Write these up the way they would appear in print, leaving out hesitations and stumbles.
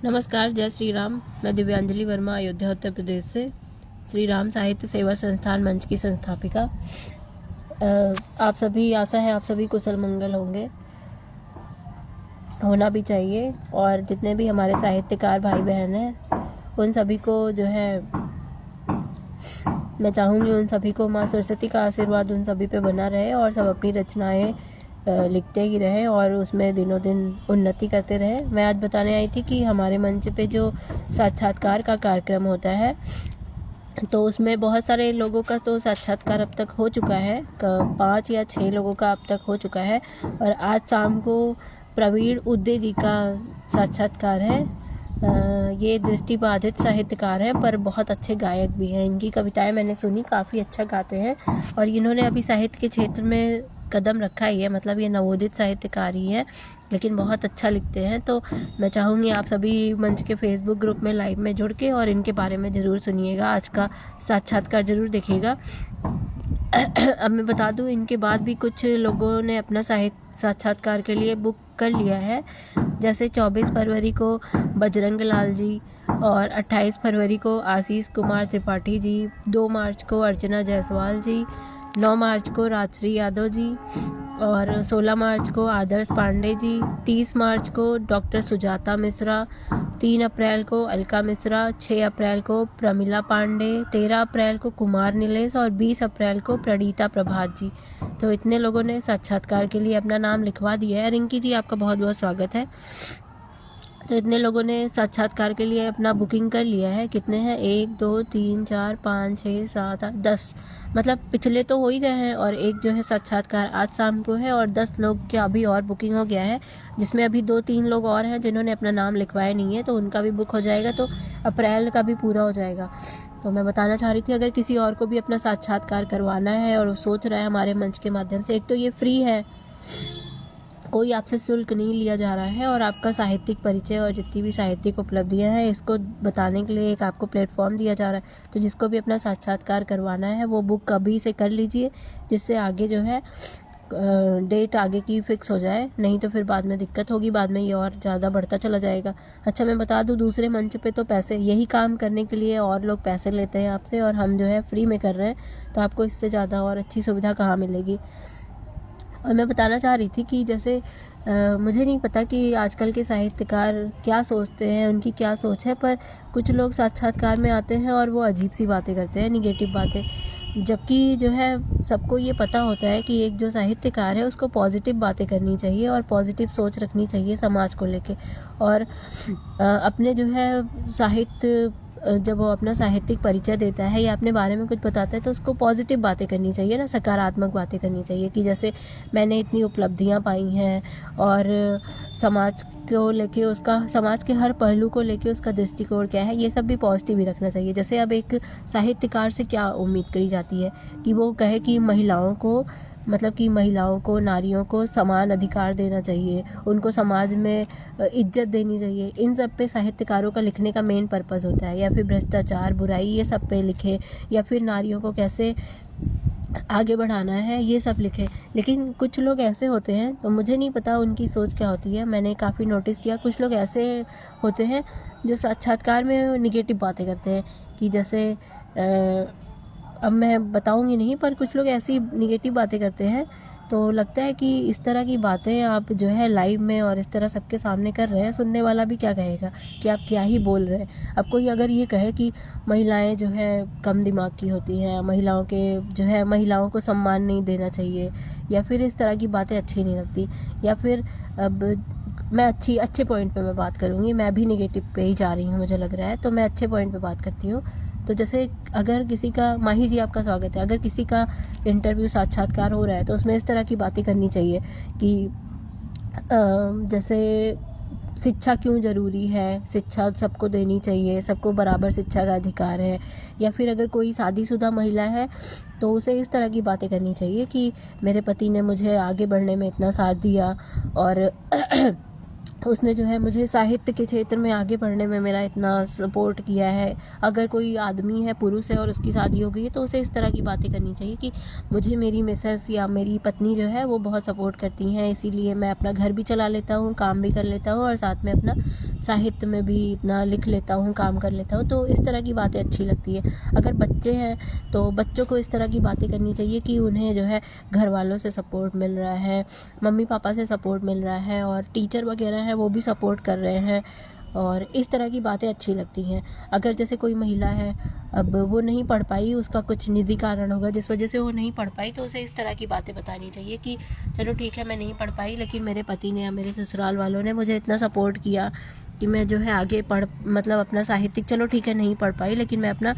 नमस्कार, जय श्री राम। मैं दिव्यांजलि वर्मा, अयोध्या उत्तर प्रदेश से श्री राम साहित्य सेवा संस्थान मंच की संस्थापिका। आप सभी, आशा है आप सभी कुशल मंगल होंगे, होना भी चाहिए। और जितने भी हमारे साहित्यकार भाई बहन हैं उन सभी को जो है मैं चाहूँगी उन सभी को माँ सरस्वती का आशीर्वाद उन सभी पे बना रहे और सब अपनी रचनाएं लिखते ही रहें और उसमें दिनों दिन उन्नति करते रहें। मैं आज बताने आई थी कि हमारे मंच पे जो साक्षात्कार का कार्यक्रम होता है तो उसमें बहुत सारे लोगों का तो साक्षात्कार अब तक हो चुका है, 5 या 6 लोगों का अब तक हो चुका है। और आज शाम को प्रवीण उदय जी का साक्षात्कार है। ये दृष्टिबाधित साहित्यकार हैं पर बहुत अच्छे गायक भी हैं। इनकी कविताएं मैंने सुनी, काफ़ी अच्छा गाते हैं और इन्होंने अभी साहित्य के क्षेत्र में कदम रखा ही है। मतलब ये नवोदित साहित्यकार ही हैं लेकिन बहुत अच्छा लिखते हैं। तो मैं चाहूँगी आप सभी मंच के फेसबुक ग्रुप में लाइव में जुड़ के और इनके बारे में ज़रूर सुनिएगा, आज का साक्षात्कार ज़रूर देखिएगा। अब मैं बता दूं, इनके बाद भी कुछ लोगों ने अपना साक्षात्कार के लिए बुक कर लिया है। जैसे 24 फरवरी को बजरंग लाल जी और 28 फरवरी को आशीष कुमार त्रिपाठी जी, 2 मार्च को अर्चना जायसवाल जी, 9 मार्च को राजश्री यादव जी और 16 मार्च को आदर्श पांडे जी, 30 मार्च को डॉक्टर सुजाता मिश्रा, 3 अप्रैल को अलका मिश्रा, 6 अप्रैल को प्रमिला पांडे, 13 अप्रैल को कुमार नीलेश और 20 अप्रैल को प्रणीता प्रभात जी। तो इतने लोगों ने साक्षात्कार के लिए अपना नाम लिखवा दिया है। रिंकी जी, आपका बहुत बहुत स्वागत है। तो इतने लोगों ने साक्षात्कार के लिए अपना बुकिंग कर लिया है। कितने हैं? 1 2 3 4 5 6 7 8 10, मतलब पिछले तो हो ही गए हैं और एक जो है साक्षात्कार आज शाम को है और 10 लोग की अभी और बुकिंग हो गया है, जिसमें अभी 2-3 लोग और हैं जिन्होंने अपना नाम लिखवाया नहीं है, तो उनका भी बुक हो जाएगा, तो अप्रैल का भी पूरा हो जाएगा। तो मैं बताना चाह रही थी, अगर किसी और को भी अपना साक्षात्कार करवाना है और सोच रहा है हमारे मंच के माध्यम से, एक तो ये फ्री है, कोई आपसे शुल्क नहीं लिया जा रहा है और आपका साहित्यिक परिचय और जितनी भी साहित्यिक उपलब्धियां हैं इसको बताने के लिए एक आपको प्लेटफॉर्म दिया जा रहा है। तो जिसको भी अपना साक्षात्कार करवाना है वो बुक अभी से कर लीजिए, जिससे आगे जो है डेट आगे की फिक्स हो जाए, नहीं तो फिर बाद में दिक्कत होगी, बाद में ये और ज़्यादा बढ़ता चला जाएगा। अच्छा, मैं बता दूं, दूसरे मंच पे तो पैसे, यही काम करने के लिए और लोग पैसे लेते हैं आपसे और हम जो है फ्री में कर रहे हैं, तो आपको इससे ज़्यादा और अच्छी सुविधा कहाँ मिलेगी। और मैं बताना चाह रही थी कि जैसे मुझे नहीं पता कि आजकल के साहित्यकार क्या सोचते हैं, उनकी क्या सोच है, पर कुछ लोग साक्षात्कार में आते हैं और वो अजीब सी बातें करते हैं, निगेटिव बातें, जबकि जो है सबको ये पता होता है कि एक जो साहित्यकार है उसको पॉजिटिव बातें करनी चाहिए और पॉजिटिव सोच रखनी चाहिए समाज को लेके। और अपने जो है साहित्य, जब वो अपना साहित्यिक परिचय देता है या अपने बारे में कुछ बताता है तो उसको पॉजिटिव बातें करनी चाहिए ना, सकारात्मक बातें करनी चाहिए कि जैसे मैंने इतनी उपलब्धियां पाई हैं और समाज को लेके उसका, समाज के हर पहलू को लेके उसका दृष्टिकोण क्या है, ये सब भी पॉजिटिव ही रखना चाहिए। जैसे अब एक साहित्यकार से क्या उम्मीद करी जाती है कि वो कहे कि महिलाओं को, मतलब कि महिलाओं को, नारियों को समान अधिकार देना चाहिए, उनको समाज में इज्जत देनी चाहिए। इन सब पे साहित्यकारों का लिखने का मेन पर्पस होता है। या फिर भ्रष्टाचार, बुराई, ये सब पे लिखे, या फिर नारियों को कैसे आगे बढ़ाना है, ये सब लिखे। लेकिन कुछ लोग ऐसे होते हैं, तो मुझे नहीं पता उनकी सोच क्या होती है, मैंने काफ़ी नोटिस किया, कुछ लोग ऐसे होते हैं जो साक्षात्कार में निगेटिव बातें करते हैं कि जैसे अब मैं बताऊंगी नहीं, पर कुछ लोग ऐसी निगेटिव बातें करते हैं, तो लगता है कि इस तरह की बातें आप जो है लाइव में और इस तरह सबके सामने कर रहे हैं, सुनने वाला भी क्या कहेगा कि आप क्या ही बोल रहे हैं। अब कोई अगर ये कहे कि महिलाएं जो है कम दिमाग की होती हैं, महिलाओं के जो है, महिलाओं को सम्मान नहीं देना चाहिए, या फिर इस तरह की बातें अच्छी नहीं लगती, या फिर अब मैं अच्छे पॉइंट पे मैं बात करूँगी, मैं भी नेगेटिव पे ही जा रही हूँ मुझे लग रहा है, तो मैं अच्छे पॉइंट पे बात करती हूँ। तो जैसे अगर किसी का, माही जी आपका स्वागत है, अगर किसी का इंटरव्यू, साक्षात्कार हो रहा है तो उसमें इस तरह की बातें करनी चाहिए कि जैसे शिक्षा क्यों ज़रूरी है, शिक्षा सबको देनी चाहिए, सबको बराबर शिक्षा का अधिकार है। या फिर अगर कोई शादीशुदा महिला है तो उसे इस तरह की बातें करनी चाहिए कि मेरे पति ने मुझे आगे बढ़ने में इतना साथ दिया और उसने जो है मुझे साहित्य के क्षेत्र में आगे बढ़ने में मेरा इतना सपोर्ट किया है। अगर कोई आदमी है, पुरुष है और उसकी शादी हो गई है, तो उसे इस तरह की बातें करनी चाहिए कि मुझे मेरी मिसेस या मेरी पत्नी जो है वो बहुत सपोर्ट करती हैं, इसीलिए मैं अपना घर भी चला लेता हूँ, काम भी कर लेता हूँ और साथ में अपना साहित्य में भी इतना लिख लेता हूँ, काम कर लेता हूँ। तो इस तरह की बातें अच्छी लगती हैं। अगर बच्चे हैं तो बच्चों को इस तरह की बातें करनी चाहिए कि उन्हें जो है घर वालों से सपोर्ट मिल रहा है, मम्मी पापा से सपोर्ट मिल रहा है और टीचर वगैरह हैं वो भी सपोर्ट कर रहे हैं, और इस तरह की बातें अच्छी लगती हैं। अगर जैसे कोई महिला है, अब वो नहीं पढ़ पाई, उसका कुछ निजी कारण होगा जिस वजह से वो नहीं पढ़ पाई, तो उसे इस तरह की बातें बतानी चाहिए कि चलो ठीक है, मैं नहीं पढ़ पाई, लेकिन मेरे पति ने या मेरे ससुराल वालों ने मुझे इतना सपोर्ट किया कि मैं जो है आगे मतलब अपना साहित्यिक, चलो ठीक है नहीं पढ़ पाई, लेकिन मैं अपना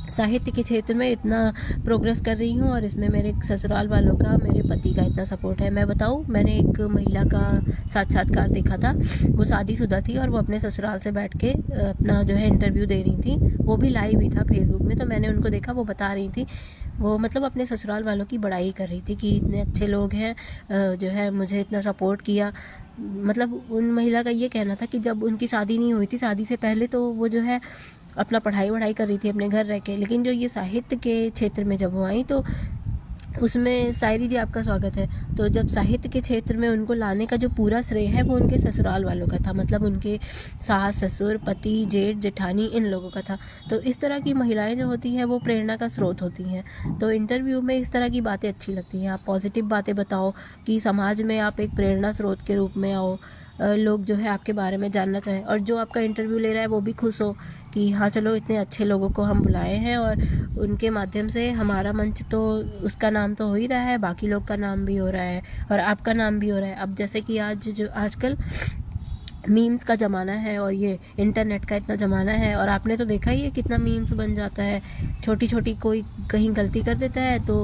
साहित्य के क्षेत्र में इतना प्रोग्रेस कर रही हूँ और इसमें मेरे ससुराल वालों का, मेरे पति का इतना सपोर्ट है। मैं बताऊँ, मैंने एक महिला का साक्षात्कार देखा था। वो शादीशुदा थी और वो अपने ससुराल से बैठ के अपना जो है इंटरव्यू दे रही थी। वो भी लाइव ही था फेसबुक में, तो मैंने उनको देखा, वो बता रही थी, वो मतलब अपने ससुराल वालों की बड़ाई कर रही थी कि इतने अच्छे लोग हैं, जो है मुझे इतना सपोर्ट किया। मतलब उन महिला का ये कहना था कि जब उनकी शादी नहीं हुई थी, शादी से पहले तो वो जो है अपना पढ़ाई वढ़ाई कर रही थी अपने घर रह के, लेकिन जो ये साहित्य के क्षेत्र में जब वो आई तो उसमें, शायरी जी आपका स्वागत है, तो जब साहित्य के क्षेत्र में उनको लाने का जो पूरा श्रेय है वो उनके ससुराल वालों का था, मतलब उनके सास ससुर, पति, जेठ जेठानी, इन लोगों का था। तो इस तरह की महिलाएं जो होती हैं वो प्रेरणा का स्रोत होती हैं। तो इंटरव्यू में इस तरह की बातें अच्छी लगती हैं। आप पॉजिटिव बातें बताओ कि समाज में आप एक प्रेरणा स्रोत के रूप में आओ, लोग जो है आपके बारे में जानना चाहें, और जो आपका इंटरव्यू ले रहा है वो भी खुश हो कि हाँ चलो इतने अच्छे लोगों को हम बुलाए हैं और उनके माध्यम से हमारा मंच, तो उसका नाम तो हो ही रहा है, बाकी लोग का नाम भी हो रहा है और आपका नाम भी हो रहा है। अब जैसे कि आजकल मीम्स का ज़माना है और ये इंटरनेट का इतना ज़माना है, और आपने तो देखा ही है कितना मीम्स बन जाता है। छोटी छोटी कोई कहीं गलती कर देता है तो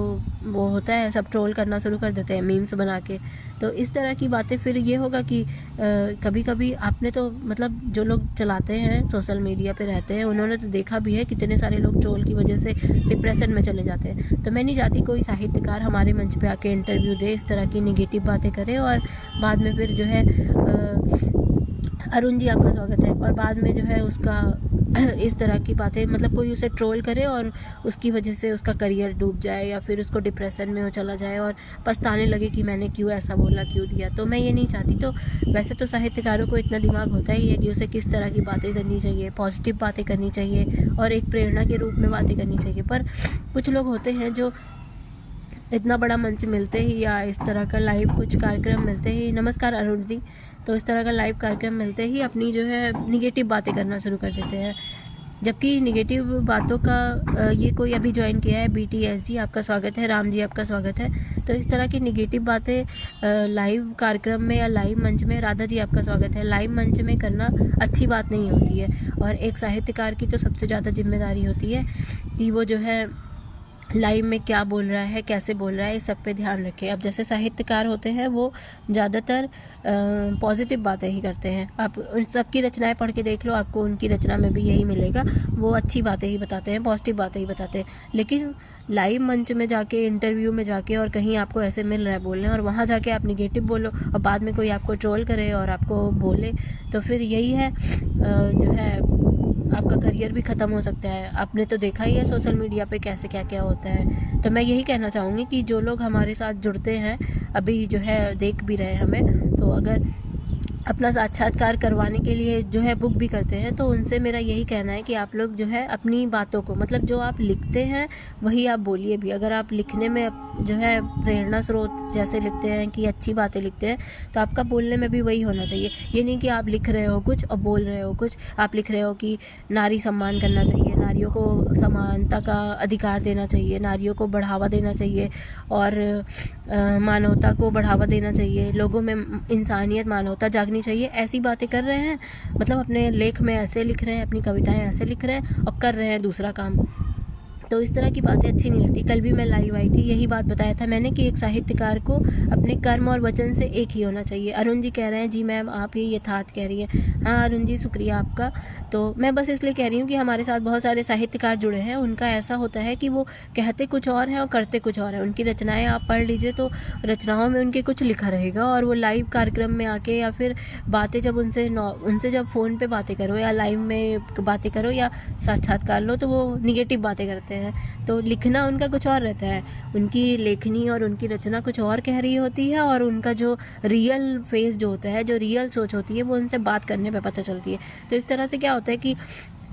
वो होता है, सब ट्रोल करना शुरू कर देते हैं मीम्स बना के। तो इस तरह की बातें, फिर ये होगा कि कभी कभी आपने तो, मतलब जो लोग चलाते हैं सोशल मीडिया पे रहते हैं, उन्होंने तो देखा भी है कितने सारे लोग ट्रोल की वजह से डिप्रेशन में चले जाते हैं। तो मैं नहीं चाहती कोई साहित्यकार हमारे मंच पे आके इंटरव्यू दे, इस तरह की निगेटिव बातें करे और बाद में फिर जो है अरुण जी आपका स्वागत है, और बाद में जो है उसका इस तरह की बातें, मतलब कोई उसे ट्रोल करे और उसकी वजह से उसका करियर डूब जाए या फिर उसको डिप्रेशन में वो चला जाए और पछताने लगे कि मैंने क्यों ऐसा बोला, क्यों दिया। तो मैं ये नहीं चाहती। तो वैसे तो साहित्यकारों को इतना दिमाग होता ही है कि उसे किस तरह की बातें करनी चाहिए, पॉजिटिव बातें करनी चाहिए और एक प्रेरणा के रूप में बातें करनी चाहिए। पर कुछ लोग होते हैं जो इतना बड़ा मंच मिलते ही या इस तरह का लाइव कुछ कार्यक्रम मिलते ही, नमस्कार अरुण जी, तो इस तरह का लाइव कार्यक्रम मिलते ही अपनी जो है निगेटिव बातें करना शुरू कर देते हैं। जबकि निगेटिव बातों का ये कोई अभी ज्वाइन किया है, BTS जी आपका स्वागत है, राम जी आपका स्वागत है। तो इस तरह की निगेटिव बातें लाइव कार्यक्रम में या लाइव मंच में, राधा जी आपका स्वागत है, लाइव मंच में करना अच्छी बात नहीं होती है। और एक साहित्यकार की तो सबसे ज़्यादा जिम्मेदारी होती है कि वो जो है लाइव में क्या बोल रहा है, कैसे बोल रहा है, इस सब पे ध्यान रखें। अब जैसे साहित्यकार होते हैं वो ज़्यादातर पॉजिटिव बातें ही करते हैं। आप उन सबकी रचनाएं पढ़ के देख लो, आपको उनकी रचना में भी यही मिलेगा, वो अच्छी बातें ही बताते हैं, पॉजिटिव बातें ही बताते हैं। लेकिन लाइव मंच में जाके, इंटरव्यू में जाके, और कहीं आपको ऐसे मिल रहा है बोलने और वहाँ जाके आप निगेटिव बोलो और बाद में कोई आपको ट्रोल करे और आपको बोले, तो फिर यही है जो है आपका करियर भी ख़त्म हो सकता है। आपने तो देखा ही है सोशल मीडिया पे कैसे क्या क्या होता है। तो मैं यही कहना चाहूँगी कि जो लोग हमारे साथ जुड़ते हैं, अभी जो है देख भी रहे हैं हमें, तो अगर अपना साक्षात्कार करवाने के लिए जो है बुक भी करते हैं, तो उनसे मेरा यही कहना है कि आप लोग जो है अपनी बातों को, मतलब जो आप लिखते हैं वही आप बोलिए भी। अगर आप लिखने में जो है प्रेरणा स्रोत जैसे लिखते हैं कि अच्छी बातें लिखते हैं, तो आपका बोलने में भी वही होना चाहिए। ये नहीं कि आप लिख रहे हो कुछ और बोल रहे हो कुछ। आप लिख रहे हो कि नारी सम्मान करना चाहिए, नारियों को समानता का अधिकार देना चाहिए, नारियों को बढ़ावा देना चाहिए और मानवता को बढ़ावा देना चाहिए, लोगों में इंसानियत, मानवता जागनी चाहिए, ऐसी बातें कर रहे हैं। मतलब अपने लेख में ऐसे लिख रहे हैं, अपनी कविताएं ऐसे लिख रहे हैं और कर रहे हैं दूसरा काम। तो इस तरह की बातें अच्छी नहीं लगती। कल भी मैं लाइव आई थी, यही बात बताया था मैंने कि एक साहित्यकार को अपने कर्म और वचन से एक ही होना चाहिए। अरुण जी कह रहे हैं जी मैम आप ही यथार्थ कह रही हैं। हाँ अरुण जी शुक्रिया आपका। तो मैं बस इसलिए कह रही हूँ कि हमारे साथ बहुत सारे साहित्यकार जुड़े हैं, उनका ऐसा होता है कि वो कहते कुछ और हैं और करते कुछ और हैं। उनकी रचनाएँ आप पढ़ लीजिए तो रचनाओं में उनके कुछ लिखा रहेगा, और वो लाइव कार्यक्रम में आके या फिर बातें जब उनसे जब फ़ोन पे बातें करो या लाइव में बातें करो या साक्षात्कार लो तो वो निगेटिव बातें करते हैं। तो लिखना उनका कुछ और रहता है, उनकी लेखनी और उनकी रचना कुछ और कह रही होती है, और उनका जो रियल फेस जो होता है, जो रियल सोच होती है, वो उनसे बात करने पे पता चलती है। तो इस तरह से क्या होता है कि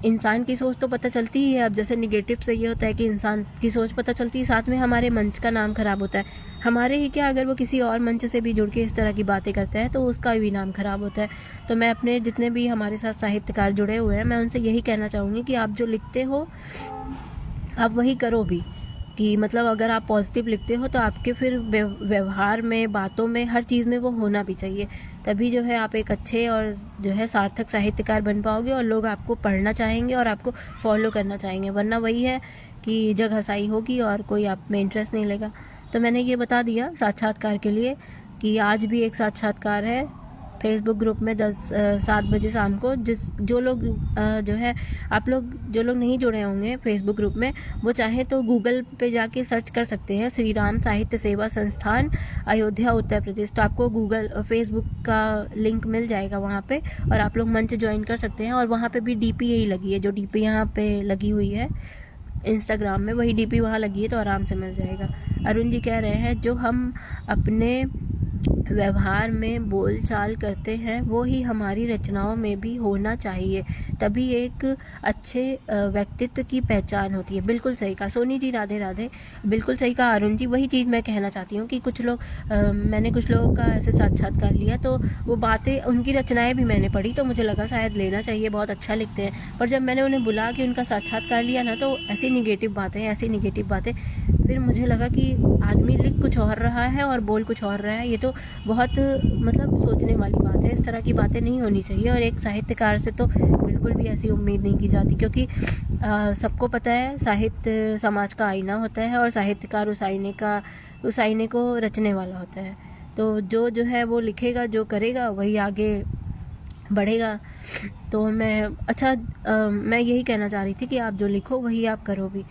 इंसान की सोच तो पता चलती ही है। अब जैसे निगेटिव से ये होता है कि इंसान की सोच पता चलती है, साथ में हमारे मंच का नाम खराब होता है। हमारे ही क्या, अगर वो किसी और मंच से भी जुड़ के इस तरह की बातें करता है तो उसका भी नाम खराब होता है। तो मैं अपने जितने भी हमारे साथ साहित्यकार जुड़े हुए हैं, मैं उनसे यही कहना चाहूँगी कि आप जो लिखते हो आप वही करो भी, कि मतलब अगर आप पॉजिटिव लिखते हो तो आपके फिर व्यवहार में, बातों में, हर चीज़ में वो होना भी चाहिए। तभी जो है आप एक अच्छे और जो है सार्थक साहित्यकार बन पाओगे, और लोग आपको पढ़ना चाहेंगे और आपको फॉलो करना चाहेंगे। वरना वही है कि जग हंसाई होगी और कोई आप में इंटरेस्ट नहीं लेगा। तो मैंने ये बता दिया साक्षात्कार के लिए कि आज भी एक साक्षात्कार है फेसबुक ग्रुप में 7 बजे शाम को। जो लोग जो है, आप लोग जो लोग नहीं जुड़े होंगे फेसबुक ग्रुप में, वो चाहे तो गूगल पे जाके सर्च कर सकते हैं श्री राम साहित्य सेवा संस्थान अयोध्या उत्तर प्रदेश। तो आपको फेसबुक का लिंक मिल जाएगा वहाँ पे, और आप लोग मंच ज्वाइन कर सकते हैं। और वहाँ पे भी डीपी यही लगी है, जो डीपी यहाँ पे लगी हुई है इंस्टाग्राम में, वही डीपी वहाँ लगी है, तो आराम से मिल जाएगा। अरुण जी कह रहे हैं जो हम अपने व्यवहार में बोल चाल करते हैं वो ही हमारी रचनाओं में भी होना चाहिए, तभी एक अच्छे व्यक्तित्व की पहचान होती है। बिल्कुल सही कहा सोनी जी, राधे राधे। बिल्कुल सही कहा अरुण जी, वही चीज़ मैं कहना चाहती हूँ कि कुछ लोग मैंने कुछ लोगों का ऐसे साक्षात्कार लिया, तो वो बातें, उनकी रचनाएं भी मैंने पढ़ी, तो मुझे लगा शायद लेना चाहिए, बहुत अच्छा लिखते हैं। पर जब मैंने उन्हें बुला कि उनका साक्षात्कार लिया ना, तो ऐसी निगेटिव बातें, फिर मुझे लगा कि आदमी लिख कुछ और रहा है और बोल कुछ और रहा है। ये तो बहुत मतलब सोचने वाली बात है। इस तरह की बातें नहीं होनी चाहिए, और एक साहित्यकार से तो बिल्कुल भी ऐसी उम्मीद नहीं की जाती, क्योंकि सबको पता है साहित्य समाज का आईना होता है, और साहित्यकार उस आईने को रचने वाला होता है। तो जो है वो लिखेगा, जो करेगा वही आगे बढ़ेगा। तो मैं यही कहना चाह रही थी कि आप जो लिखो वही आप करो भी।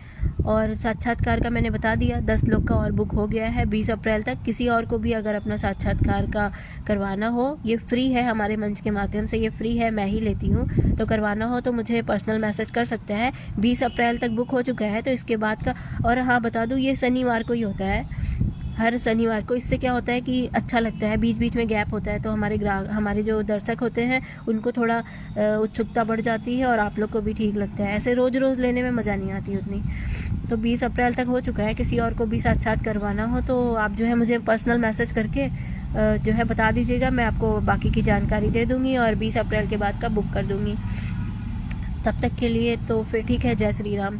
और साक्षात्कार का मैंने बता दिया, 10 लोग का और बुक हो गया है 20 अप्रैल तक। किसी और को भी अगर अपना साक्षात्कार का करवाना हो, ये फ्री है, हमारे मंच के माध्यम से ये फ्री है, मैं ही लेती हूँ, तो करवाना हो तो मुझे पर्सनल मैसेज कर सकते हैं। 20 अप्रैल तक बुक हो चुका है, तो इसके बाद का, और हाँ बता दूँ, ये शनिवार को ही होता है, हर शनिवार को। इससे क्या होता है कि अच्छा लगता है, बीच बीच में गैप होता है, तो हमारे जो दर्शक होते हैं उनको थोड़ा उत्सुकता बढ़ जाती है, और आप लोग को भी ठीक लगता है। ऐसे रोज़ रोज़ लेने में मज़ा नहीं आती उतनी। तो 20 अप्रैल तक हो चुका है। किसी और को भी साक्षात करवाना हो तो आप जो है मुझे पर्सनल मैसेज करके जो है बता दीजिएगा, मैं आपको बाकी की जानकारी दे दूँगी, और 20 अप्रैल के बाद का बुक कर दूँगी। तब तक के लिए तो फिर ठीक है, जय श्री राम।